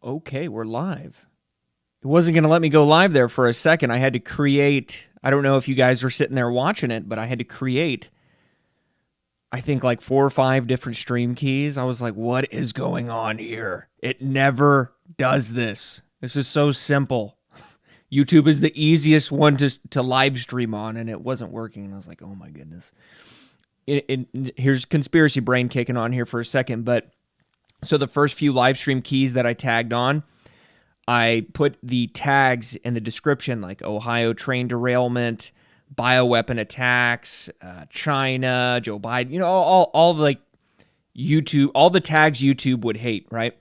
Okay, we're live. It wasn't going to let me go live there for a second. I had to create, I don't know if you guys were sitting there watching it, but I had to create, I think, like 4 or 5 different stream keys. I was like, what is going on here? It never does this. This is so simple. YouTube is the easiest one to live stream on, and it wasn't working. And I was like, oh my goodness. Here's conspiracy brain kicking on here for a second. But so the first few live stream keys that I tagged on, I put the tags in the description, like Ohio train derailment, bioweapon attacks, China, Joe Biden, you know, all like YouTube, all the tags YouTube would hate, right?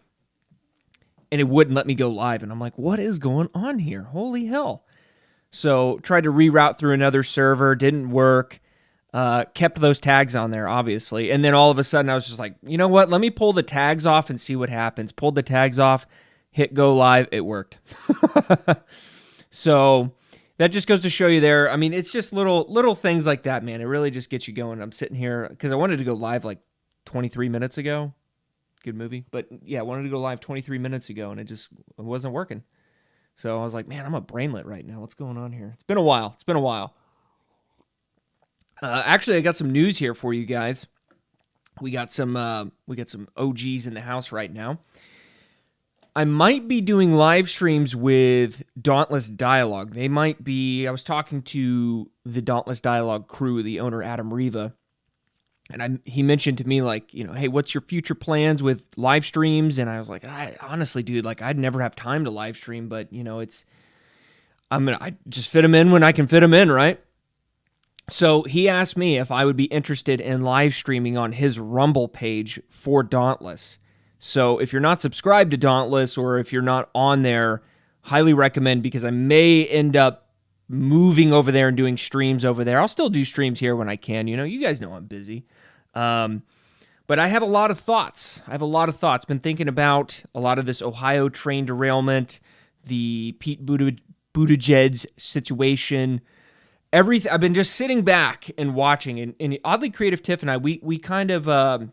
And it wouldn't let me go live. And I'm like, what is going on here? Holy hell. So tried to reroute through another server, didn't work. Kept those tags on there, obviously. And then all of a sudden I was just like, you know what? Let me pull the tags off and see what happens. Pulled the tags off, hit go live. It worked. So that just goes to show you there. I mean, it's just little things like that, man. It really just gets you going. I'm sitting here because I wanted to go live like 23 minutes ago. Good movie. But yeah, I wanted to go live 23 minutes ago and it wasn't working. So I was like, man, I'm a brainlet right now. What's going on here? It's been a while. Actually, I got some news here for you guys. We got some OGs in the house right now. I might be doing live streams with Dauntless Dialogue. They might be. I was talking to the Dauntless Dialogue crew, the owner Adam Riva, and he mentioned to me like, you know, hey, what's your future plans with live streams? And I was like, honestly, dude, like I'd never have time to live stream, but you know, I just fit them in when I can fit them in, right? So he asked me if I would be interested in live streaming on his Rumble page for Dauntless. So if you're not subscribed to Dauntless or if you're not on there, highly recommend because I may end up moving over there and doing streams over there. I'll still do streams here when I can. You know, you guys know I'm busy. But I have a lot of thoughts. Been thinking about a lot of this Ohio train derailment, the Pete Buttigieg situation. Everything. I've been just sitting back and watching, and Oddly Creative Tiff and I, we kind of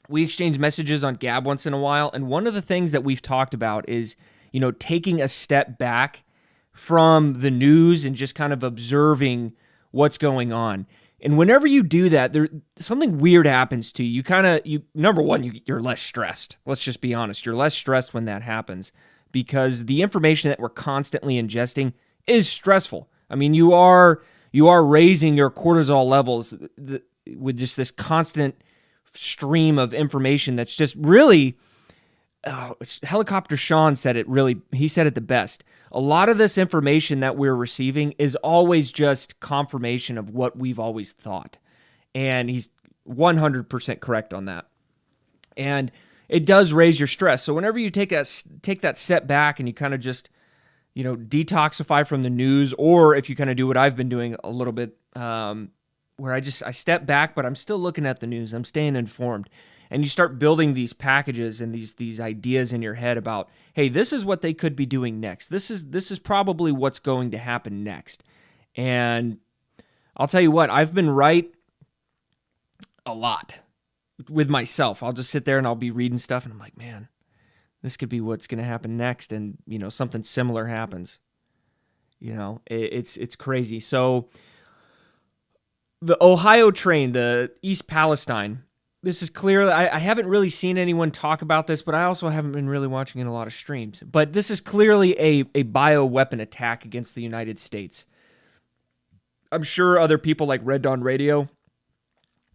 we exchange messages on Gab once in a while, and one of the things that we've talked about is, you know, taking a step back from the news and just kind of observing what's going on. And whenever you do that, something weird happens to you. Number one, you're less stressed. Let's just be honest. You're less stressed when that happens because the information that we're constantly ingesting is stressful. I mean, you are raising your cortisol levels with just this constant stream of information that's just really, Helicopter Sean said it really, he said it the best. A lot of this information that we're receiving is always just confirmation of what we've always thought. And he's 100% correct on that. And it does raise your stress. So whenever you take that step back and you kind of just, you know, detoxify from the news, or if you kind of do what I've been doing a little bit, where I step back, but I'm still looking at the news. I'm staying informed. And you start building these packages and these ideas in your head about, hey, this is what they could be doing next. This is probably what's going to happen next. And I'll tell you what, I've been right a lot with myself. I'll just sit there and I'll be reading stuff and I'm like, man, this could be what's going to happen next. And, you know, something similar happens. You know, it's crazy. So the Ohio train, the East Palestine, this is clearly, I haven't really seen anyone talk about this, but I also haven't been really watching in a lot of streams. But this is clearly a bioweapon attack against the United States. I'm sure other people like Red Dawn Radio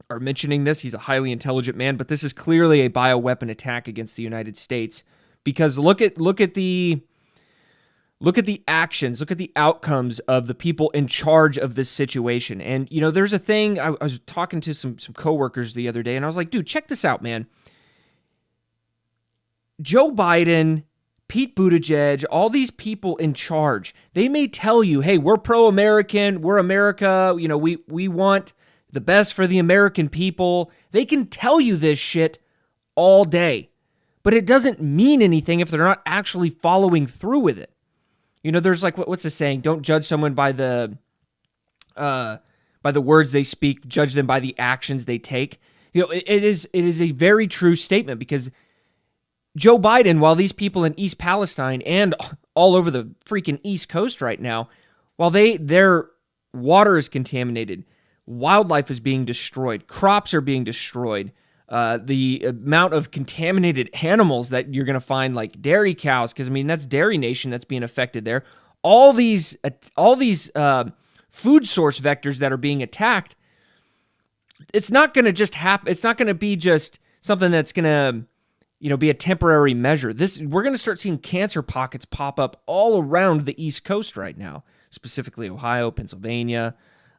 are mentioning this. He's a highly intelligent man, but this is clearly a bioweapon attack against the United States. Because look at the actions, look at the outcomes of the people in charge of this situation. And, you know, there's a thing, I was talking to some coworkers the other day, and I was like, dude, check this out, man. Joe Biden, Pete Buttigieg, all these people in charge, they may tell you, hey, we're pro-American, we're America, you know, we want the best for the American people. They can tell you this shit all day, but it doesn't mean anything if they're not actually following through with it. You know, there's like, what's the saying? Don't judge someone by the words they speak, judge them by the actions they take. You know, it is a very true statement because Joe Biden, while these people in East Palestine and all over the freaking East Coast right now, while their water is contaminated, wildlife is being destroyed, crops are being destroyed, the amount of contaminated animals that you're going to find, like dairy cows, because I mean that's Dairy Nation that's being affected there. All these food source vectors that are being attacked. It's not going to just happen. It's not going to be just something that's going to, be a temporary measure. We're going to start seeing cancer pockets pop up all around the East Coast right now, specifically Ohio, Pennsylvania,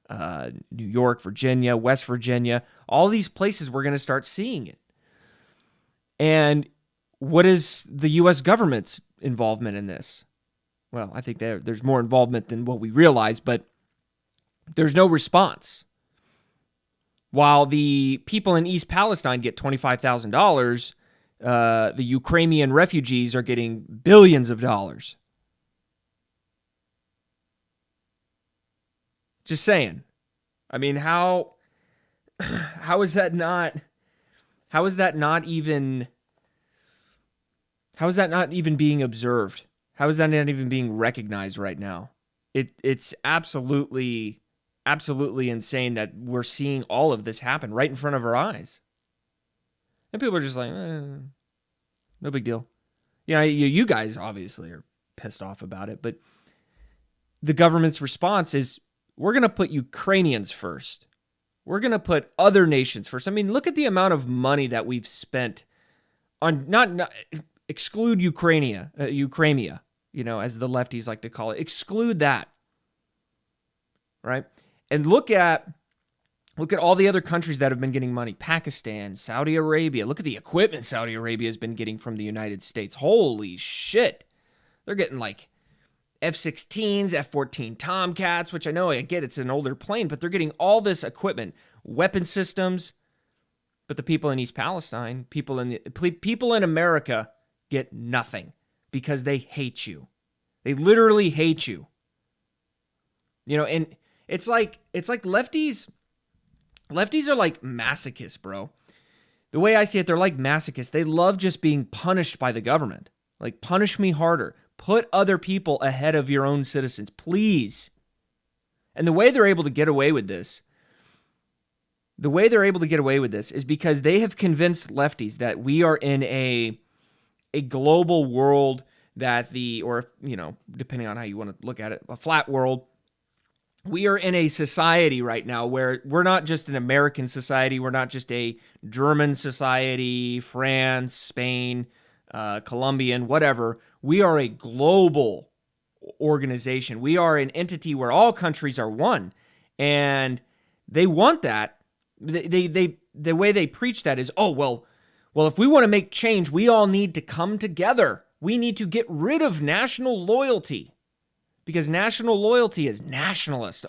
New York, Virginia, West Virginia. All these places we're going to start seeing it. And what is the U.S. government's involvement in this? Well, I think there's more involvement than what we realize, but there's no response. While the people in East Palestine get $25,000, the Ukrainian refugees are getting billions of dollars. Just saying. I mean, how is that not even being observed? How is that not even being recognized right now? It's absolutely insane that we're seeing all of this happen right in front of our eyes. And people are just like, no big deal. You guys obviously are pissed off about it, but the government's response is, we're going to put Ukrainians first. We're going to put other nations first. I mean, look at the amount of money that we've spent on, not exclude Ukrainia, as the lefties like to call it. Exclude that, right? And look at all the other countries that have been getting money. Pakistan, Saudi Arabia. Look at the equipment Saudi Arabia has been getting from the United States. Holy shit. They're getting like F-16s, F-14 Tomcats, which I get it's an older plane, but they're getting all this equipment, weapon systems. But the people in East Palestine, people in America get nothing because they hate you. They literally hate you. And it's like lefties are like masochists, bro. The way I see it, they're like masochists. They love just being punished by the government. Like, punish me harder. Put other people ahead of your own citizens, please. And the way they're able to get away with this is because they have convinced lefties that we are in a global world depending on how you want to look at it, a flat world. We are in a society right now where we're not just an American society. We're not just a German society, France, Spain, Colombian, whatever. We are a global organization. We are an entity where all countries are one. And they want that. The way they preach that is, well, if we want to make change, we all need to come together. We need to get rid of national loyalty. Because national loyalty is nationalist.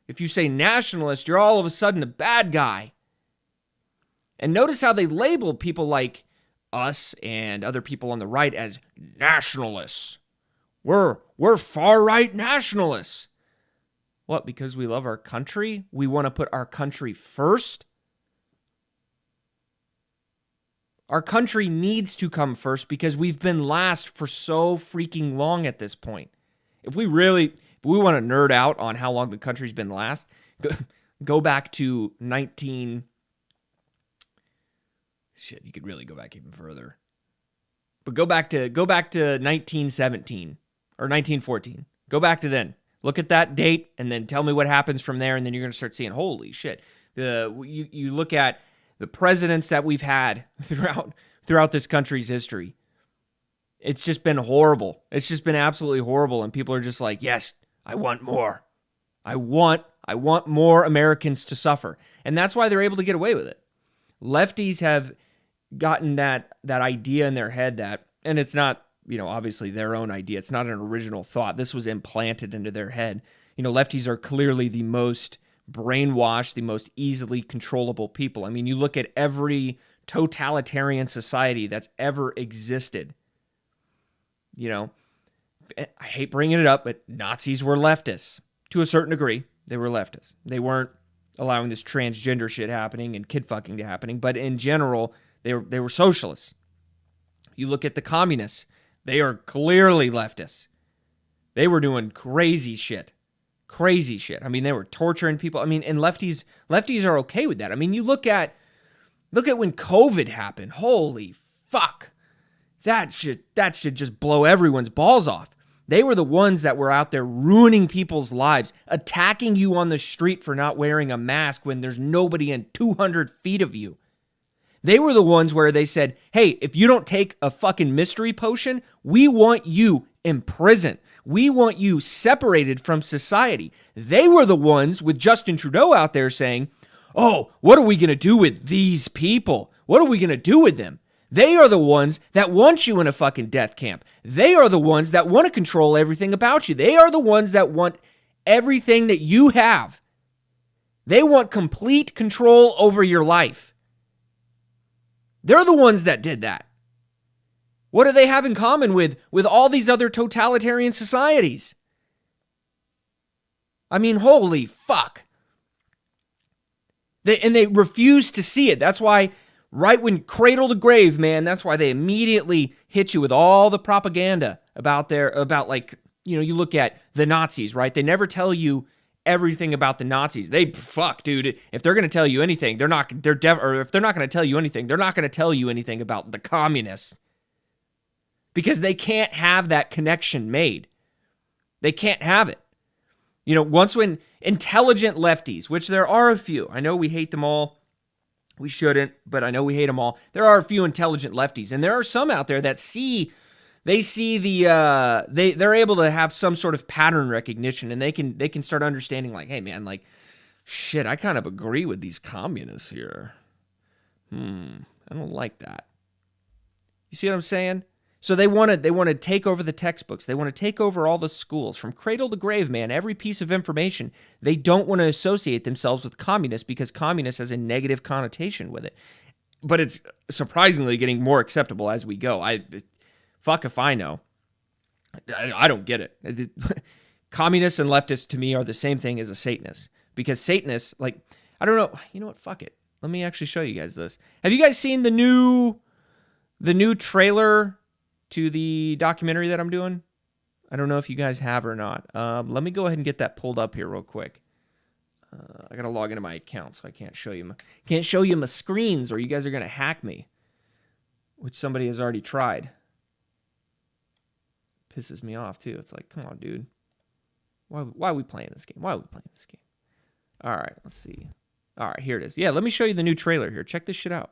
If you say nationalist, you're all of a sudden a bad guy. And notice how they label people like us and other people on the right as nationalists. We're far-right nationalists. What, because we love our country? We want to put our country first? Our country needs to come first because we've been last for so freaking long at this point. If we want to nerd out on how long the country's been last, go back to you could really go back even further. But go back to 1917 or 1914. Go back to then. Look at that date and then tell me what happens from there, and then you're going to start seeing, holy shit. You look at the presidents that we've had throughout this country's history. It's just been horrible. It's just been absolutely horrible. And people are just like, yes, I want more. I want more Americans to suffer. And that's why they're able to get away with it. Lefties have gotten that idea in their head and it's not, obviously their own idea. It's not an original thought. This was implanted into their head. Lefties are clearly the most brainwashed, the most easily controllable people. I mean, you look at every totalitarian society that's ever existed. I hate bringing it up, but Nazis were leftists. To a certain degree, they were leftists. They weren't allowing this transgender shit happening and kid fucking to happening, but in general, they were socialists. You look at the communists. They are clearly leftists. They were doing crazy shit. Crazy shit. I mean, they were torturing people. I mean, and lefties are okay with that. I mean, you look at when COVID happened. Holy fuck. That should just blow everyone's balls off. They were the ones that were out there ruining people's lives, attacking you on the street for not wearing a mask when there's nobody in 200 feet of you. They were the ones where they said, hey, if you don't take a fucking mystery potion, we want you in prison. We want you separated from society. They were the ones with Justin Trudeau out there saying, oh, what are we going to do with these people? What are we going to do with them? They are the ones that want you in a fucking death camp. They are the ones that want to control everything about you. They are the ones that want everything that you have. They want complete control over your life. They're the ones that did that. What do they have in common with all these other totalitarian societies? I mean, holy fuck. They refuse to see it. That's why right when cradle to grave, man, that's why they immediately hit you with all the propaganda about like, you know, you look at the Nazis, right? They never tell you everything about the Nazis. Fuck, dude. If they're going to tell you anything, if they're not going to tell you anything, they're not going to tell you anything about the communists. Because they can't have that connection made. They can't have it. You know, once when intelligent lefties, which there are a few, I know we hate them all. We shouldn't, but I know we hate them all. There are a few intelligent lefties, and there are some out there that they're able to have some sort of pattern recognition, and they can start understanding like, hey man, like, shit, I kind of agree with these communists here. I don't like that. You see what I'm saying? So they want to take over the textbooks. They want to take over all the schools from cradle to grave, man. Every piece of information. They don't want to associate themselves with communists because communist has a negative connotation with it. But it's surprisingly getting more acceptable as we go. Fuck if I know. I don't get it. Communists and leftists to me are the same thing as a Satanist. Because Satanists, like, I don't know. You know what? Fuck it. Let me actually show you guys this. Have you guys seen the new trailer to the documentary that I'm doing? I don't know if you guys have or not. Let me go ahead and get that pulled up here real quick. I gotta log into my account, so I can't show you my screens, or you guys are gonna hack me, which somebody has already tried. Pisses me off too. It's like, come on, dude. Why are we playing this game? All right, let's see. All right, here it is. Yeah, let me show you the new trailer here. Check this shit out.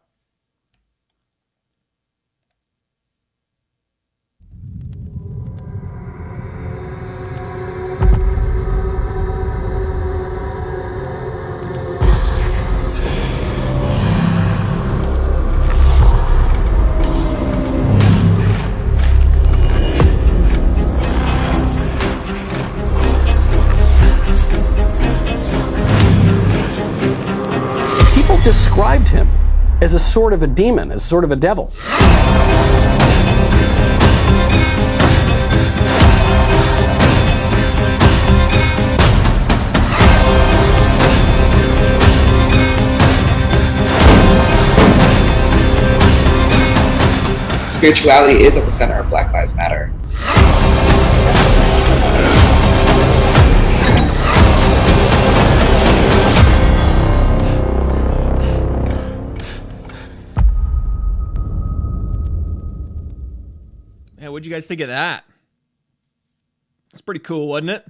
Described him as a sort of a demon, as sort of a devil. Spirituality is at the center of Black Lives Matter. What'd you guys think of that? It's pretty cool, wasn't it?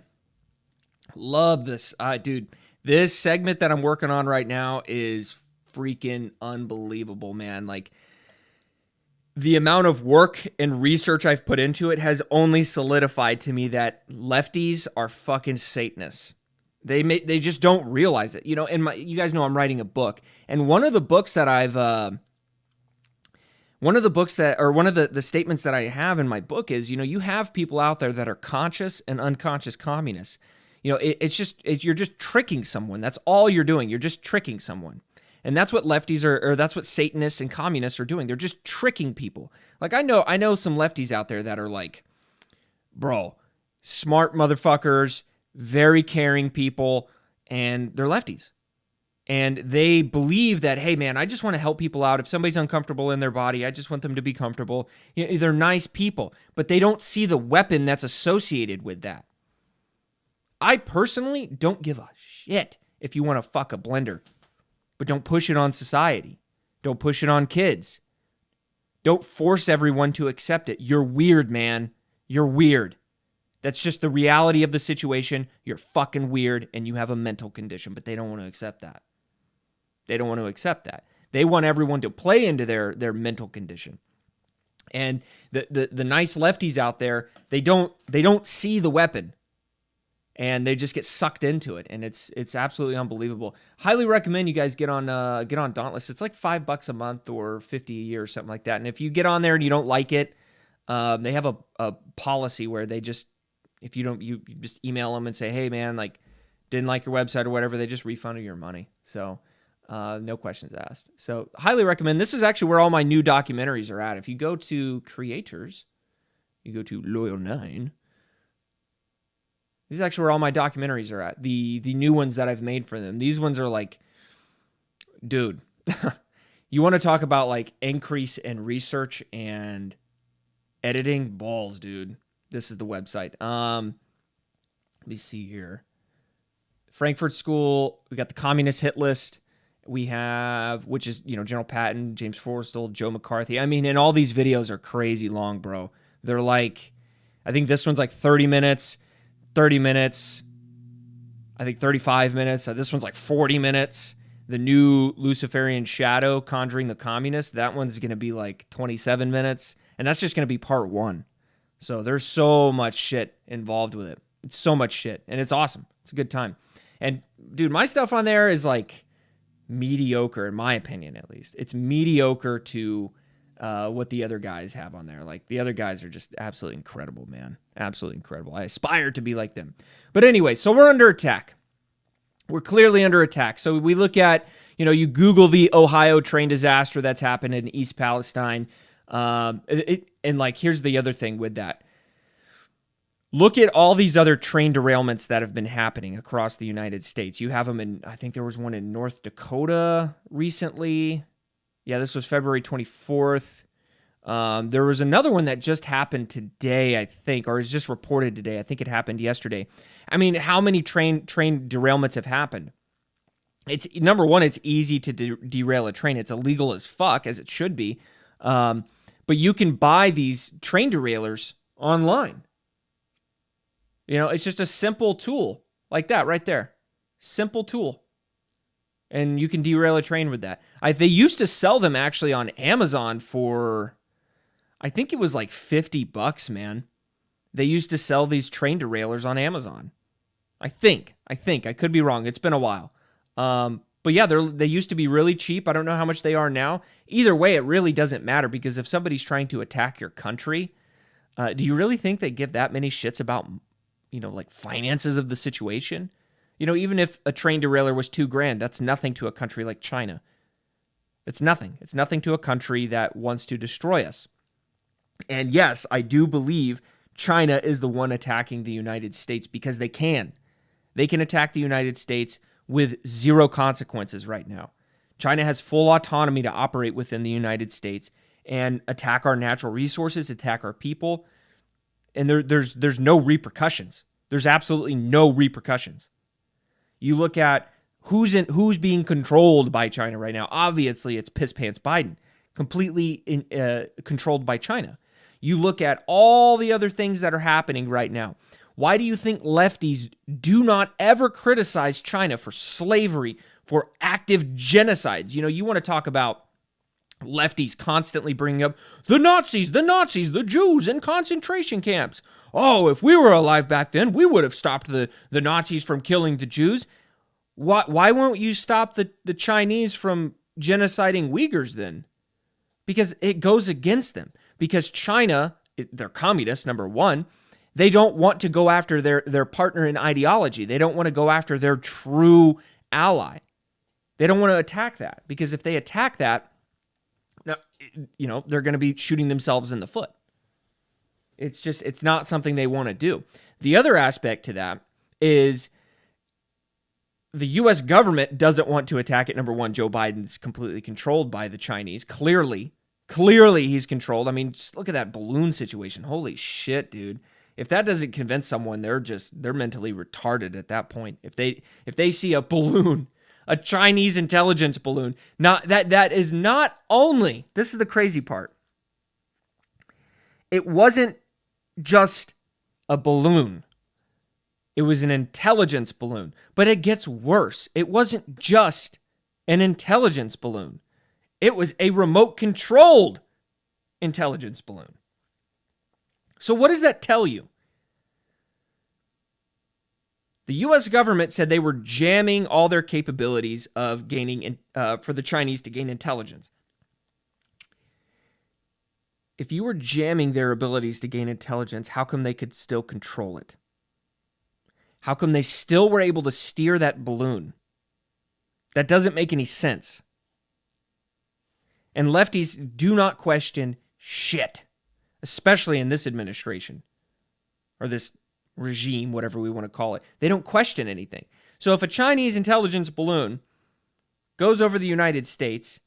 Love this. Dude, this segment that I'm working on right now is freaking unbelievable, man. Like, the amount of work and research I've put into it has only solidified to me that lefties are fucking Satanists. They just don't realize it. You know, you guys know I'm writing a book, and one of the statements that I have in my book is, you know, you have people out there that are conscious and unconscious communists. You know, you're just tricking someone. That's all you're doing. You're just tricking someone. And that's what lefties or that's what Satanists and communists are doing. They're just tricking people. Like, I know some lefties out there that are like, bro, smart motherfuckers, very caring people, and they're lefties. And they believe that, hey, man, I just want to help people out. If somebody's uncomfortable in their body, I just want them to be comfortable. You know, they're nice people, but they don't see the weapon that's associated with that. I personally don't give a shit if you want to fuck a blender, but don't push it on society. Don't push it on kids. Don't force everyone to accept it. You're weird, man. You're weird. That's just the reality of the situation. You're fucking weird and you have a mental condition, but they don't want to accept that. They don't want to accept that. They want everyone to play into their mental condition. And the nice lefties out there, they don't see the weapon. And they just get sucked into it, and it's absolutely unbelievable. Highly recommend you guys get on Dauntless. It's like $5 a month or $50 a year or something like that. And if you get on there and you don't like it, they have a policy where they just, if you don't, you just email them and say, hey man, like didn't like your website or whatever, they just refund your money. So no questions asked. So highly recommend. This is actually where all my new documentaries are at. If you go to creators, you go to Loyal 9. This is actually where all my documentaries are at. The new ones that I've made for them. These ones are like, dude, you want to talk about like increase in research and editing? Balls, dude. This is the website. Let me see here. Frankfurt School. We got the Communist Hit List. We have, which is, General Patton, James Forrestal, Joe McCarthy. I mean, and all these videos are crazy long, bro. They're like, I think this one's like 30 minutes. 30 minutes, I think 35 minutes. This one's like 40 minutes. The new Luciferian Shadow, Conjuring the Communist, that one's going to be like 27 minutes. And that's just going to be part 1. So there's so much shit involved with it. It's so much shit. And it's awesome. It's a good time. And dude, my stuff on there is like mediocre, in my opinion, at least. It's mediocre to what the other guys have on there. Like the other guys are just absolutely incredible, man. Absolutely incredible. I aspire to be like them. But anyway, so we're under attack. We're clearly under attack. So we look at, you Google the Ohio train disaster that's happened in East Palestine. And like, here's the other thing with that. Look at all these other train derailments that have been happening across the United States. You have them in, I think there was one in North Dakota recently. Yeah, this was February 24th. There was another one that just happened today, I think, or is just reported today. I think it happened yesterday. I mean, how many train derailments have happened? It's number one, it's easy to derail a train. It's illegal as fuck, as it should be. But you can buy these train derailers online. It's just a simple tool like that right there. Simple tool. And you can derail a train with that. They used to sell them actually on Amazon for, I think it was like $50, man. They used to sell these train derailers on Amazon. I think. I could be wrong. It's been a while. But yeah, they used to be really cheap. I don't know how much they are now. Either way, it really doesn't matter, because if somebody's trying to attack your country, do you really think they give that many shits about, like finances of the situation? Even if a train derailer was $2,000, that's nothing to a country like China. It's nothing. It's nothing to a country that wants to destroy us. And yes, I do believe China is the one attacking the United States, because they can. They can attack the United States with zero consequences right now. China has full autonomy to operate within the United States and attack our natural resources, attack our people. And there's no repercussions. There's absolutely no repercussions. You look at who's being controlled by China right now. Obviously, it's Piss Pants Biden, completely controlled by China. You look at all the other things that are happening right now. Why do you think lefties do not ever criticize China for slavery, for active genocides? You want to talk about lefties constantly bringing up the Nazis, the Jews in concentration camps. Oh, if we were alive back then, we would have stopped the Nazis from killing the Jews. Why won't you stop the Chinese from genociding Uyghurs then? Because it goes against them. Because China, they're communists, number one. They don't want to go after their partner in ideology. They don't want to go after their true ally. They don't want to attack that. Because if they attack that, they're going to be shooting themselves in the foot. It's not something they want to do. The other aspect to that is the U.S. government doesn't want to attack it. Number one, Joe Biden's completely controlled by the Chinese. Clearly he's controlled. I mean, just look at that balloon situation. Holy shit, dude. If that doesn't convince someone, they're mentally retarded at that point. If they see a balloon, a Chinese intelligence balloon, that is not only, this is the crazy part. It wasn't just a balloon. It was an intelligence balloon. But it gets worse. It wasn't just an intelligence balloon. It was a remote-controlled intelligence balloon. So what does that tell you? The U.S. government said they were jamming all their capabilities of gaining, for the Chinese to gain intelligence. If you were jamming their abilities to gain intelligence, how come they could still control it? How come they still were able to steer that balloon? That doesn't make any sense. And lefties do not question shit, especially in this administration or this regime, whatever we want to call it. They don't question anything. So if a Chinese intelligence balloon goes over the United States,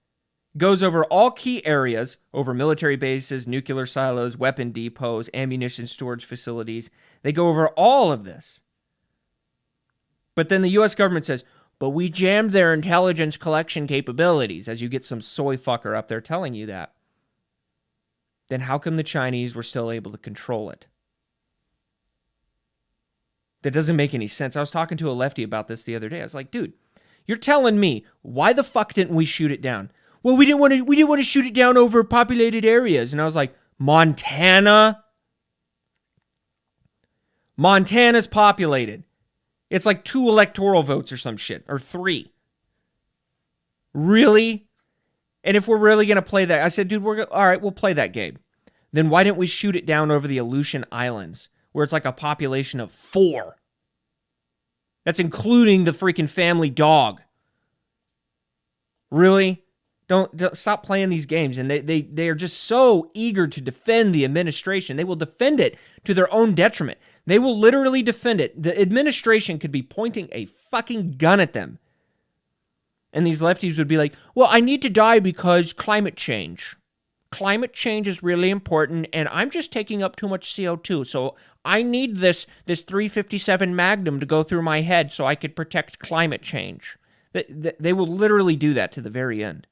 goes over all key areas, over military bases, nuclear silos, weapon depots, ammunition storage facilities, they go over all of this. But then the U.S. government says, but we jammed their intelligence collection capabilities, as you get some soy fucker up there telling you that. Then how come the Chinese were still able to control it? That doesn't make any sense. I was talking to a lefty about this the other day. I was like, dude, you're telling me, why the fuck didn't we shoot it down? Well, we didn't want to shoot it down over populated areas. And I was like, Montana? Montana's populated. It's like 2 electoral votes or some shit, or 3. Really? And if we're really going to play that, I said, dude, all right, we'll play that game. Then why didn't we shoot it down over the Aleutian Islands, where it's like a population of 4? That's including the freaking family dog. Really? Don't stop playing these games. And they are just so eager to defend the administration. They will defend it to their own detriment. They will literally defend it. The administration could be pointing a fucking gun at them. And these lefties would be like, well, I need to die because climate change. Climate change is really important, and I'm just taking up too much CO2. So I need this 357 Magnum to go through my head so I could protect climate change. They will literally do that to the very end.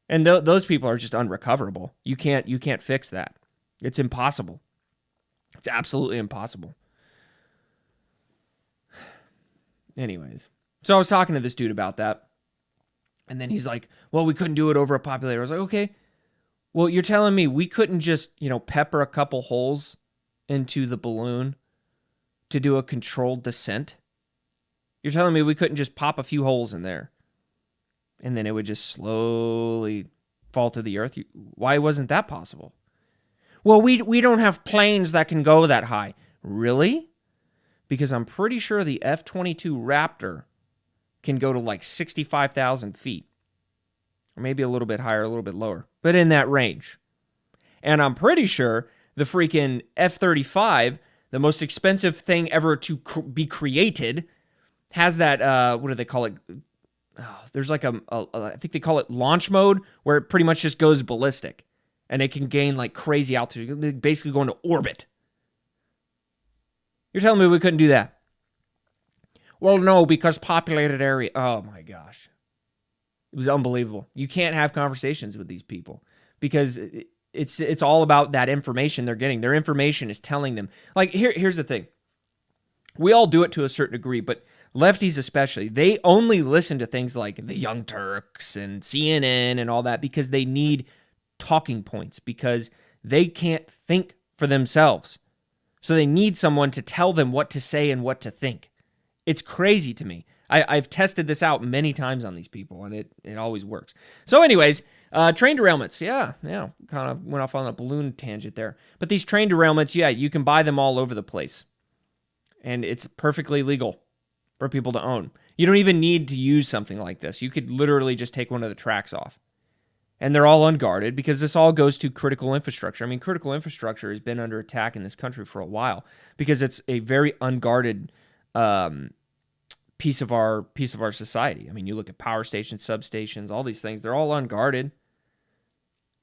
And those people are just unrecoverable. You can't fix that. It's impossible. It's absolutely impossible. Anyways, so I was talking to this dude about that. And then he's like, well, we couldn't do it over a populator. I was like, okay. Well, you're telling me we couldn't just, pepper a couple holes into the balloon to do a controlled descent? You're telling me we couldn't just pop a few holes in there and then it would just slowly fall to the earth? Why wasn't that possible? Well, we don't have planes that can go that high. Really? Because I'm pretty sure the F-22 Raptor can go to like 65,000 feet. Or maybe a little bit higher, a little bit lower. But in that range. And I'm pretty sure the freaking F-35, the most expensive thing ever to be created, has that, what do they call it? Oh, there's like I think they call it launch mode, where it pretty much just goes ballistic. And it can gain like crazy altitude, basically go into orbit. You're telling me we couldn't do that? Well, no, because populated area. Oh my gosh. It was unbelievable. You can't have conversations with these people because it's all about that information they're getting. Their information is telling them. Like, here's the thing. We all do it to a certain degree, but lefties especially, they only listen to things like the Young Turks and CNN and all that because they need talking points, because they can't think for themselves. So they need someone to tell them what to say and what to think. It's crazy to me. I've tested this out many times on these people, and it always works. So anyways, train derailments. Yeah, kind of went off on a balloon tangent there. But these train derailments, yeah, you can buy them all over the place. And it's perfectly legal for people to own. You don't even need to use something like this. You could literally just take one of the tracks off. And they're all unguarded because this all goes to critical infrastructure. I mean, critical infrastructure has been under attack in this country for a while because it's a very unguarded piece of our society. I mean, you look at power stations, substations, all these things, they're all unguarded.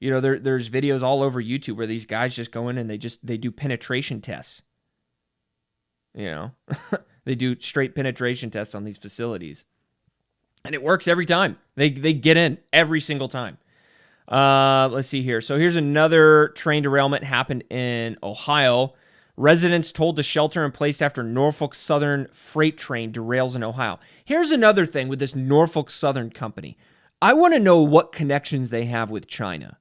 You know, there's videos all over YouTube where these guys just go in and they do penetration tests. You know, they do straight penetration tests on these facilities. And it works every time. They get in every single time. Let's see here. So here's another train derailment happened in Ohio. Residents told to shelter in place after Norfolk Southern freight train derails in Ohio. Here's another thing with this Norfolk Southern company. I want to know what connections they have with China.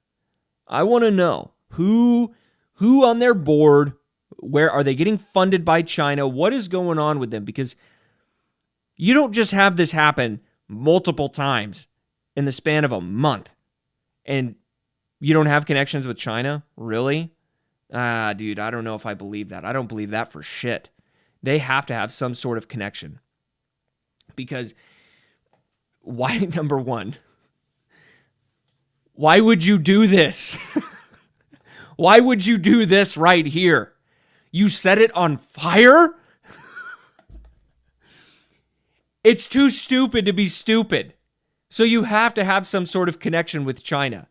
I want to know who on their board, where are they getting funded by China? What is going on with them? Because you don't just have this happen multiple times in the span of a month and you don't have connections with China? Really? Dude, I don't know if I believe that. I don't believe that for shit. They have to have some sort of connection. Because why, number one, why would you do this? Why would you do this right here? You set it on fire? It's too stupid to be stupid. So you have to have some sort of connection with China.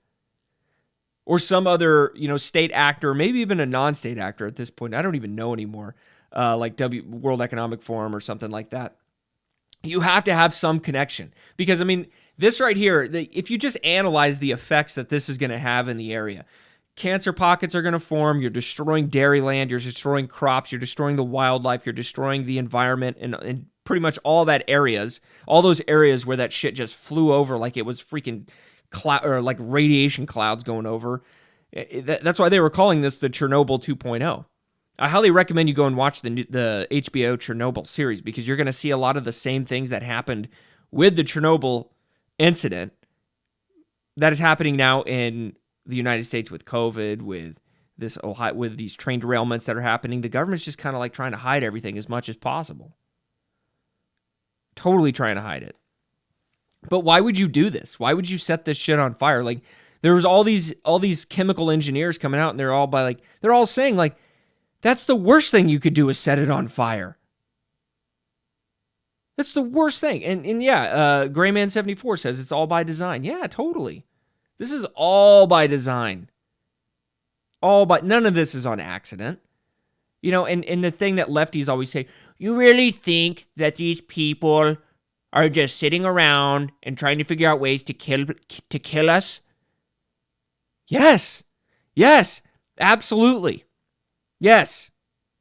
Or some other, state actor, maybe even a non-state actor at this point. I don't even know anymore. Like World Economic Forum or something like that. You have to have some connection. Because, I mean, this right here, if you just analyze the effects that this is going to have in the area, cancer pockets are going to form. You're destroying dairy land. You're destroying crops. You're destroying the wildlife. You're destroying the environment and pretty much all those areas where that shit just flew over like it was freaking cloud or like radiation clouds going over. That's why they were calling this the Chernobyl 2.0. I highly recommend you go and watch the HBO Chernobyl series because you're going to see a lot of the same things that happened with the Chernobyl incident that is happening now in the United States with COVID, with this Ohio, with these train derailments that are happening. The government's just kind of like trying to hide everything as much as possible. Totally trying to hide it. But why would you do this? Why would you set this shit on fire? Like, there was all these chemical engineers coming out and they're all saying like, that's the worst thing you could do is set it on fire. That's the worst thing. And yeah, Grayman74 says it's all by design. Yeah, totally. This is all by design. None of this is on accident. And the thing that lefties always say, you really think that these people are just sitting around and trying to figure out ways to kill us? Yes, absolutely. Yes.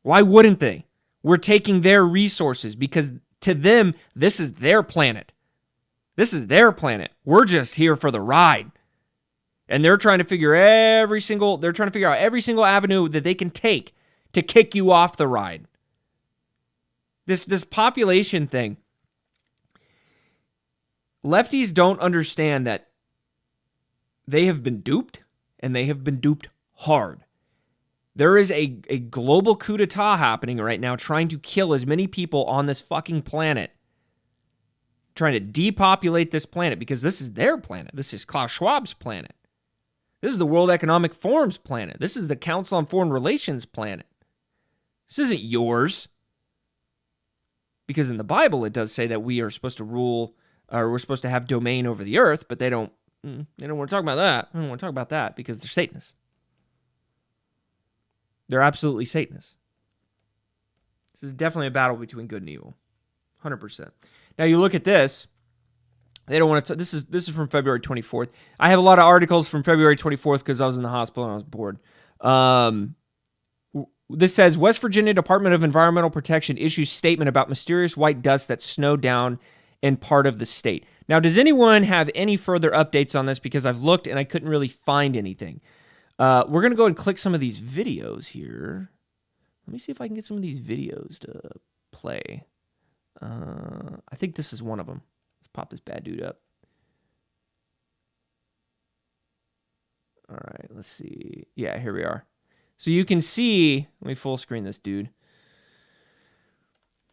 Why wouldn't they? We're taking their resources because to them, this is their planet. This is their planet. We're just here for the ride. And they're trying to figure out every single avenue that they can take to kick you off the ride. This population thing. Lefties don't understand that they have been duped, and they have been duped hard. There is a global coup d'etat happening right now trying to kill as many people on this fucking planet. Trying to depopulate this planet because this is their planet. This is Klaus Schwab's planet. This is the World Economic Forum's planet. This is the Council on Foreign Relations planet. This isn't yours. Because in the Bible, it does say that we are supposed to rule, or we're supposed to have domain over the earth, but they don't want to talk about that. They don't want to talk about that because they're Satanists. They're absolutely Satanists. This is definitely a battle between good and evil. 100%. Now you look at this. They don't want to. This is from February 24th. I have a lot of articles from February 24th because I was in the hospital and I was bored. This says West Virginia Department of Environmental Protection issues statement about mysterious white dust that snowed down in part of the state. Now, does anyone have any further updates on this? Because I've looked and I couldn't really find anything. We're going to go and click some of these videos here. Let me see if I can get some of these videos to play. I think this is one of them. Let's pop this bad dude up. All right, let's see. Yeah, here we are. So you can see, let me full screen this dude.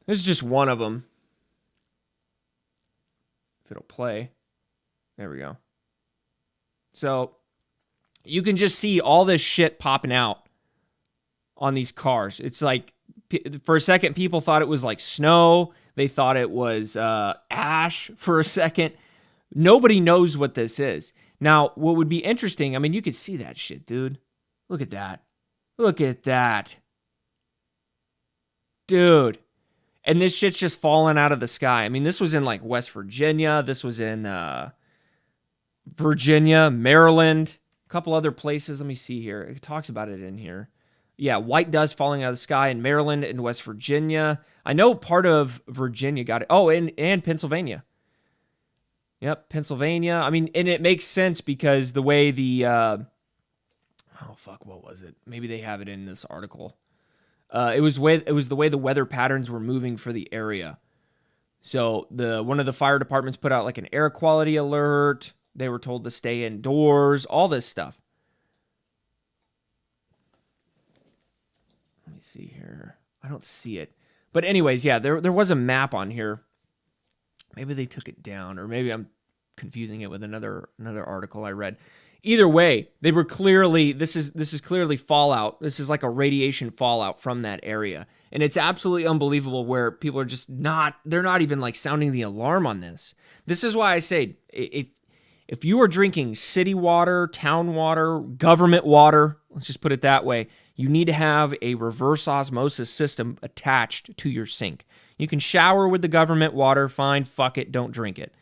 This is just one of them. If it'll play. There we go. So you can just see all this shit popping out on these cars. It's like, for a second, people thought it was like snow. They thought it was ash for a second. Nobody knows what this is. Now, what would be interesting, I mean, you could see that shit, dude. Look at that. Look at that. Dude. And this shit's just falling out of the sky. I mean, this was in like West Virginia. This was in Virginia, Maryland, a couple other places. Let me see here. It talks about it in here. Yeah, white dust falling out of the sky in Maryland and West Virginia. I know part of Virginia got it. Oh, and Pennsylvania. Yep, Pennsylvania. I mean, and it makes sense because the way the what was it? Maybe they have it in this article. It was the way the weather patterns were moving for the area. So one of the fire departments put out like an air quality alert. They were told to stay indoors, all this stuff. Let me see here. I don't see it. But anyways, yeah, there was a map on here. Maybe they took it down, or maybe I'm confusing it with another article I read. Either way, they were clearly, this is clearly fallout. This is like a radiation fallout from that area. And it's absolutely unbelievable where people are just they're not even like sounding the alarm on this. This is why I say, if you are drinking city water, town water, government water, let's just put it that way, you need to have a reverse osmosis system attached to your sink. You can shower with the government water, fine, fuck it, don't drink it.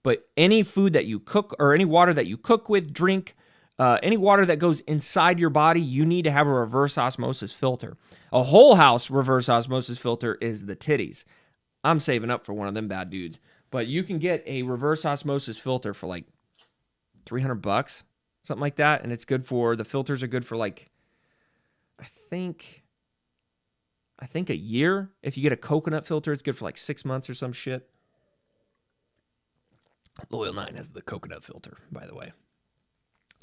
But any food that you cook or any water that you cook with, drink, any water that goes inside your body, you need to have a reverse osmosis filter. A whole house reverse osmosis filter is the titties. I'm saving up for one of them bad dudes. But you can get a reverse osmosis filter for like $300, something like that. And it's good for, the filters are good for like, I think a year. If you get a coconut filter, it's good for like 6 months or some shit. Loyal 9 has the coconut filter, by the way.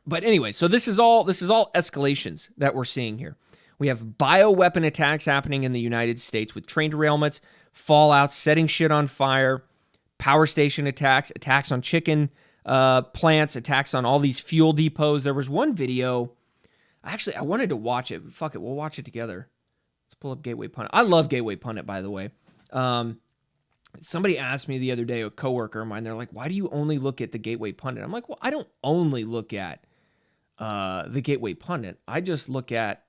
But anyway, so this is all escalations that we're seeing here. We have bioweapon attacks happening in the United States with train derailments, fallouts, setting shit on fire, power station attacks, attacks on chicken plants, attacks on all these fuel depots. There was one video. Actually, I wanted to watch it. Fuck it, we'll watch it together. Let's pull up Gateway Pundit. I love Gateway Pundit, by the way. Somebody asked me the other day, a coworker of mine, they're like, why do you only look at the Gateway Pundit? I'm like, well, I don't only look at the Gateway Pundit. I just look at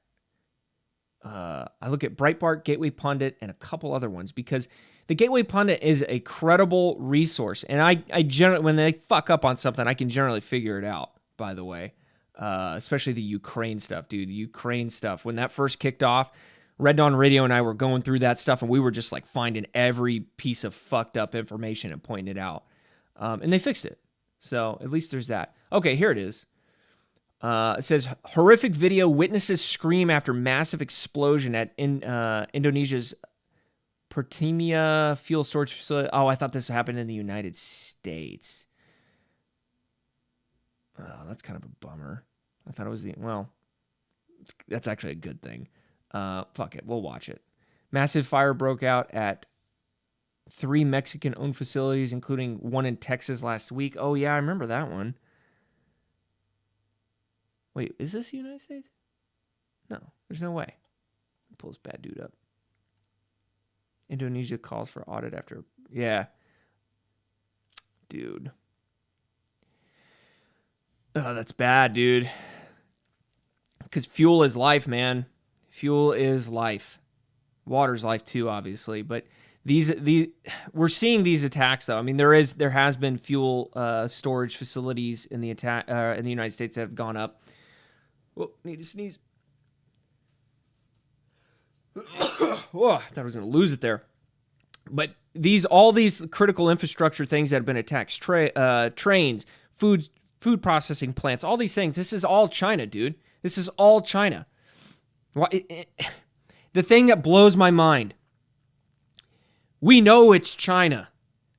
Breitbart, Gateway Pundit, and a couple other ones because the Gateway Pundit is a credible resource. And I generally, when they fuck up on something, I can generally figure it out, by the way. Especially the Ukraine stuff, dude. The Ukraine stuff. When that first kicked off, Red Dawn Radio and I were going through that stuff, and we were just like finding every piece of fucked up information and pointing it out. And they fixed it. So at least there's that. Okay, here it is. It says, horrific video, witnesses scream after massive explosion at Indonesia's Pertamina fuel storage facility. Oh, I thought this happened in the United States. Oh, that's kind of a bummer. I thought it was that's actually a good thing. Fuck it, we'll watch it. Massive fire broke out at 3 Mexican-owned facilities, including one in Texas last week. Oh, yeah, I remember that one. Wait, is this the United States? No, there's no way. Pull this bad dude up. Indonesia calls for audit after... Yeah. Dude. Oh, that's bad, dude. Because fuel is life, man. Fuel is life. Water's life too, obviously. But these we're seeing these attacks though. I mean, there has been fuel storage facilities in the United States that have gone up. Whoa, need to sneeze. Whoa, I thought I was gonna lose it there. But all these critical infrastructure things that have been attacked, trains, food processing plants, all these things. This is all China, dude. This is all China. The thing that blows my mind, we know it's China.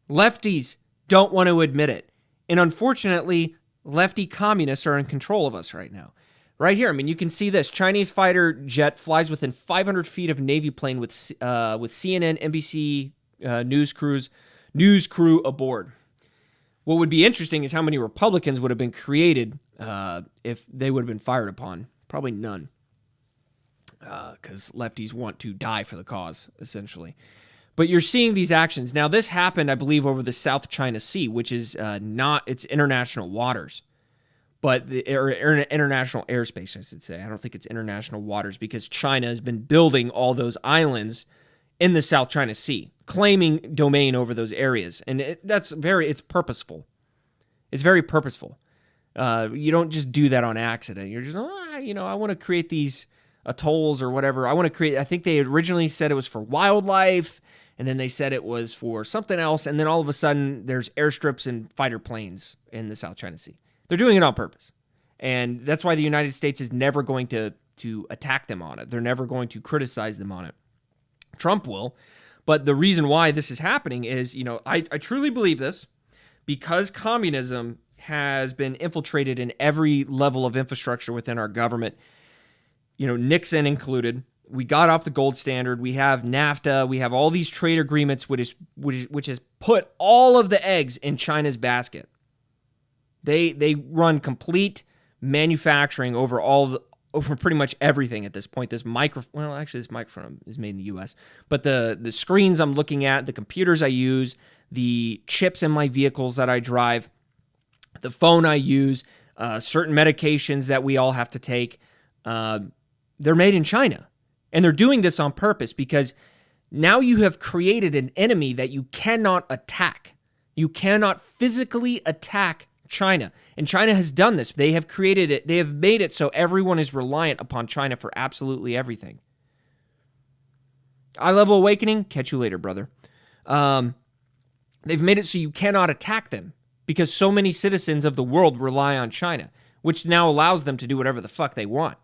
Lefties don't want to admit it. And unfortunately, lefty communists are in control of us right now. Right here, I mean, you can see this. Chinese fighter jet flies within 500 feet of Navy plane with CNN, NBC news crew aboard. What would be interesting is how many Republicans would have been created if they would have been fired upon. Probably none. Because lefties want to die for the cause, essentially. But you're seeing these actions. Now, this happened, I believe, over the South China Sea, which is it's international waters. But international airspace, I should say. I don't think it's international waters because China has been building all those islands in the South China Sea, claiming domain over those areas. And it's purposeful. It's very purposeful. You don't just do that on accident. You're just, I want to create these atolls or whatever. I think they originally said it was for wildlife, and then they said it was for something else, and then all of a sudden there's airstrips and fighter planes in the South China Sea. They're doing it on purpose. And that's why the United States is never going to attack them on it. They're never going to criticize them on it. Trump will. But the reason why this is happening is, I truly believe this because communism has been infiltrated in every level of infrastructure within our government, Nixon included. We got off the gold standard. We have NAFTA. We have all these trade agreements, which has put all of the eggs in China's basket. They run complete manufacturing over pretty much everything at this point. This microphone is made in the U.S., but the screens I'm looking at, the computers I use, the chips in my vehicles that I drive, the phone I use, certain medications that we all have to take, they're made in China. And they're doing this on purpose because now you have created an enemy that you cannot attack. You cannot physically attack China. And China has done this. They have created it. They have made it so everyone is reliant upon China for absolutely everything. Eye Level Awakening, catch you later, brother. They've made it so you cannot attack them because so many citizens of the world rely on China, which now allows them to do whatever the fuck they want.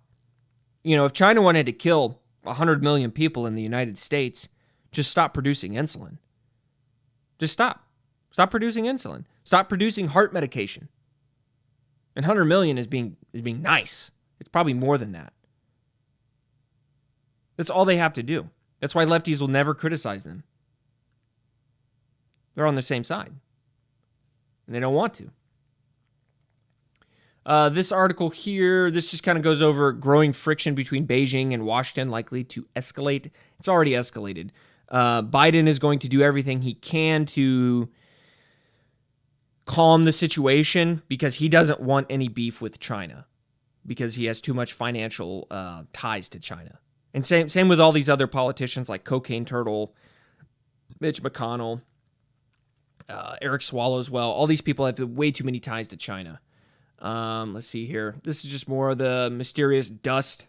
If China wanted to kill 100 million people in the United States, just stop producing insulin. Just stop. Stop producing insulin. Stop producing heart medication. And 100 million is being nice. It's probably more than that. That's all they have to do. That's why lefties will never criticize them. They're on the same side. And they don't want to. This article here, this just kind of goes over growing friction between Beijing and Washington likely to escalate. It's already escalated. Biden is going to do everything he can to calm the situation because he doesn't want any beef with China because he has too much financial ties to China. And same with all these other politicians like Cocaine Turtle, Mitch McConnell, Eric Swalwell. All these people have way too many ties to China. Let's see here. This is just more of the mysterious dust,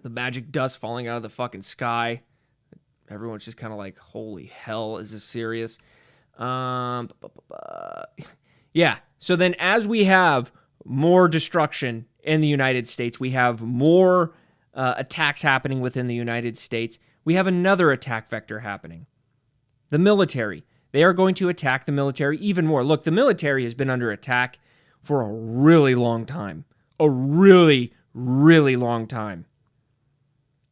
the magic dust falling out of the fucking sky. Everyone's just kind of like, holy hell, is this serious? Yeah. So then as we have more destruction in the United States, we have more attacks happening within the United States. We have another attack vector happening. The military. They are going to attack the military even more. Look, the military has been under attack for a really long time. A really, really long time.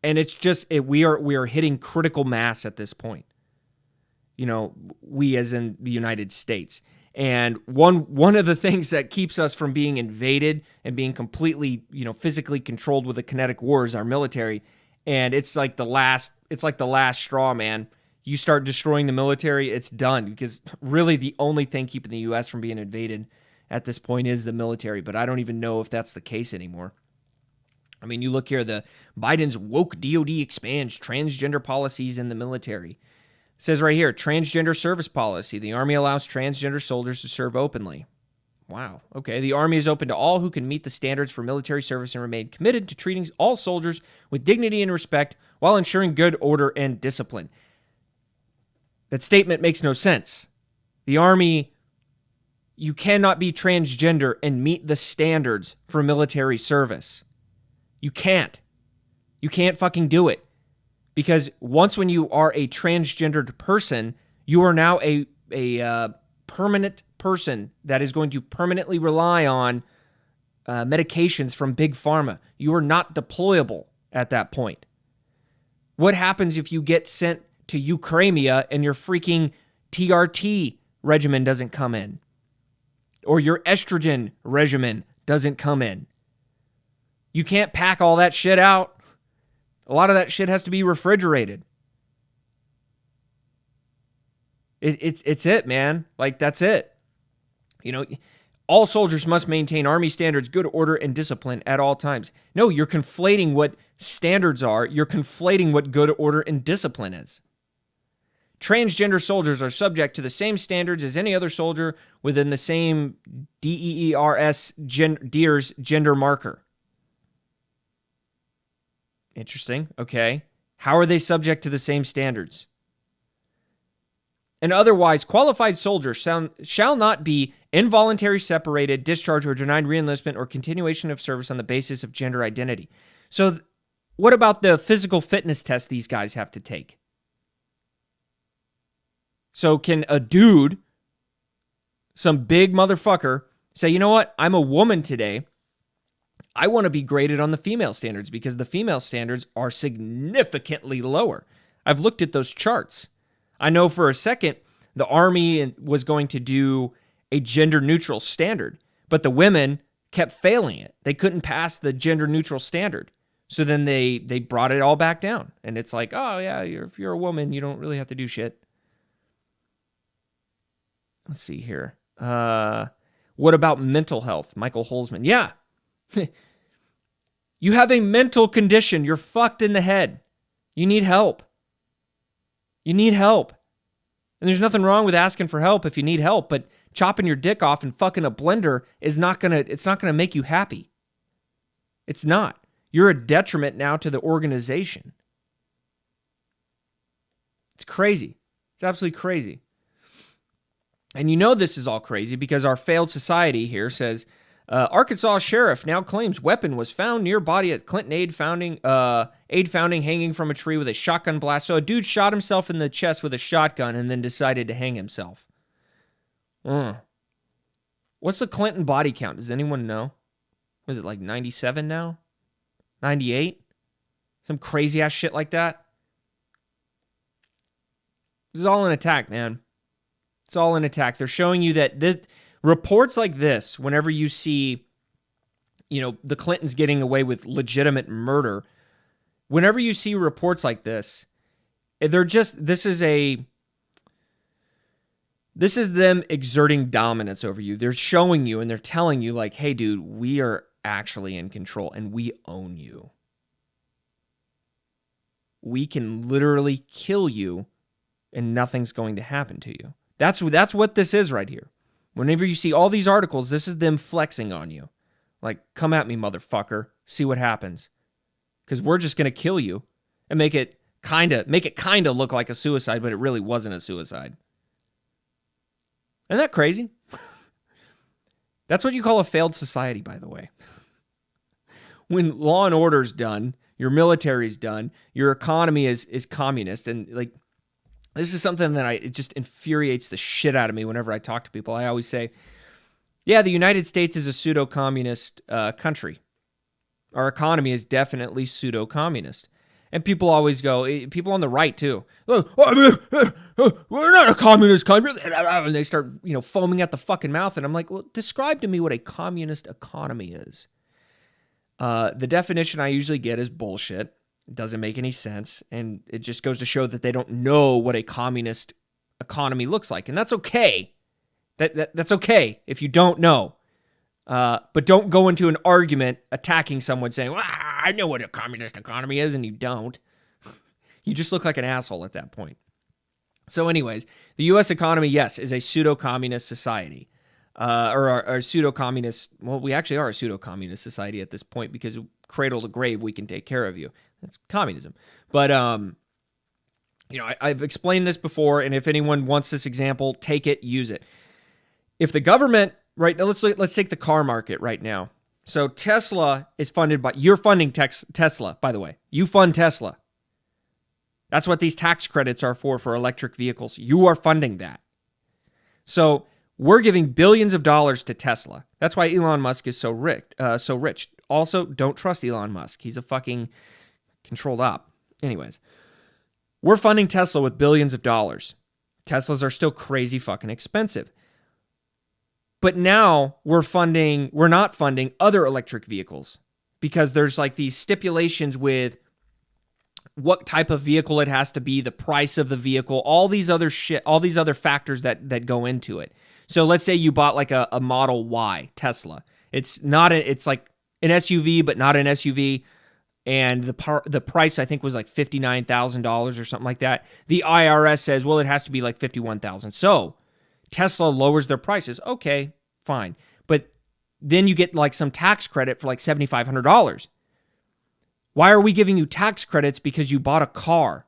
And it's just, we are hitting critical mass at this point. We as in the United States. And one of the things that keeps us from being invaded and being completely, physically controlled with a kinetic war is our military. And it's like the last straw, man. You start destroying the military, it's done. Because really the only thing keeping the U.S. from being invaded at this point is the military, but I don't even know if that's the case anymore. I mean, you look here, the Biden's woke DOD expands transgender policies in the military. It says right here, transgender service policy. The Army allows transgender soldiers to serve openly. Wow. Okay. The Army is open to all who can meet the standards for military service and remain committed to treating all soldiers with dignity and respect while ensuring good order and discipline. That statement makes no sense. The Army, you cannot be transgender and meet the standards for military service. You can't. You can't fucking do it. Because once when you are a transgendered person, you are now a permanent person that is going to permanently rely on medications from Big Pharma. You are not deployable at that point. What happens if you get sent to Ukraine and your freaking TRT regimen doesn't come in? Or your estrogen regimen doesn't come in? You can't pack all that shit out. A lot of that shit has to be refrigerated. It's it, man. Like, that's it. You know, all soldiers must maintain Army standards, good order, and discipline at all times. No, you're conflating what standards are. You're conflating what good order and discipline is. Transgender soldiers are subject to the same standards as any other soldier within the same DEERS gender marker. Interesting. Okay. How are they subject to the same standards? And otherwise, qualified soldiers shall not be involuntary separated, discharged, or denied reenlistment or continuation of service on the basis of gender identity. So what about the physical fitness test these guys have to take? So can a dude, some big motherfucker, say, you know what, I'm a woman today. I want to be graded on the female standards because the female standards are significantly lower. I've looked at those charts. I know for a second the Army was going to do a gender-neutral standard, but the women kept failing it. They couldn't pass the gender-neutral standard. So then they brought it all back down. And it's like, oh, yeah, if you're a woman, you don't really have to do shit. Let's see here. What about mental health? Michael Holzman. Yeah. You have a mental condition. You're fucked in the head. You need help. You need help. And there's nothing wrong with asking for help if you need help, but chopping your dick off and fucking a blender it's not gonna make you happy. It's not. You're a detriment now to the organization. It's crazy. It's absolutely crazy. And you know this is all crazy because our failed society here says, Arkansas sheriff now claims weapon was found near body at Clinton aid founding hanging from a tree with a shotgun blast. So a dude shot himself in the chest with a shotgun and then decided to hang himself. What's the Clinton body count? Does anyone know? Was it like 97 now? 98? Some crazy ass shit like that? This is all an attack, man. It's all an attack. They're showing you that this reports like this, whenever you see, you know, the Clintons getting away with legitimate murder, whenever you see reports like this, they're just, this is them exerting dominance over you. They're showing you and they're telling you like, hey, dude, we are actually in control and we own you. We can literally kill you and nothing's going to happen to you. That's what this is right here. Whenever you see all these articles, this is them flexing on you. Like, come at me, motherfucker. See what happens. Because we're just going to kill you and make it kind of look like a suicide, but it really wasn't a suicide. Isn't that crazy? That's what you call a failed society, by the way. When law and order's done, your military's done, your economy is communist, and like, this is something that it just infuriates the shit out of me whenever I talk to people. I always say, yeah, the United States is a pseudo-communist country. Our economy is definitely pseudo-communist. And people always go, people on the right too, we're not a communist country. And they start, foaming at the fucking mouth. And I'm like, well, describe to me what a communist economy is. The definition I usually get is bullshit. It doesn't make any sense, and it just goes to show that they don't know what a communist economy looks like, and that's okay. That's okay if you don't know. But don't go into an argument attacking someone saying, well, I know what a communist economy is, and you don't. You just look like an asshole at that point. So anyways, the U.S. economy, yes, is a pseudo-communist society. Or a pseudo-communist, well, we actually are a pseudo-communist society at this point because cradle to grave, we can take care of you. That's communism. But, I've explained this before, and if anyone wants this example, take it, use it. If the government, right, now let's take the car market right now. So Tesla is funded by, you're funding Tesla, by the way. You fund Tesla. That's what these tax credits are for electric vehicles. You are funding that. So we're giving billions of dollars to Tesla. That's why Elon Musk is so rich. Also, don't trust Elon Musk. He's a fucking controlled op. Anyways, we're funding Tesla with billions of dollars. Teslas are still crazy fucking expensive. But now we're not funding other electric vehicles because there's like these stipulations with what type of vehicle it has to be, the price of the vehicle, all these other factors that go into it. So let's say you bought like a Model Y Tesla. It's like an SUV, but not an SUV. And the price, I think, was like $59,000 or something like that. The IRS says, well, it has to be like $51,000. So Tesla lowers their prices. Okay, fine. But then you get like some tax credit for like $7,500. Why are we giving you tax credits because you bought a car?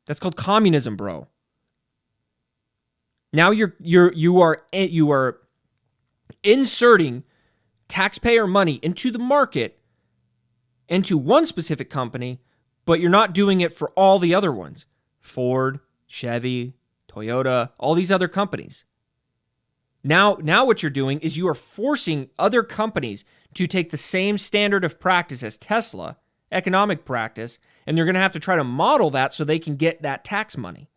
That's called communism, bro. Now you are inserting taxpayer money into the market, into one specific company, but you're not doing it for all the other ones. Ford, Chevy, Toyota, all these other companies. Now what you're doing is you are forcing other companies to take the same standard of practice as Tesla, economic practice, and they're going to have to try to model that so they can get that tax money,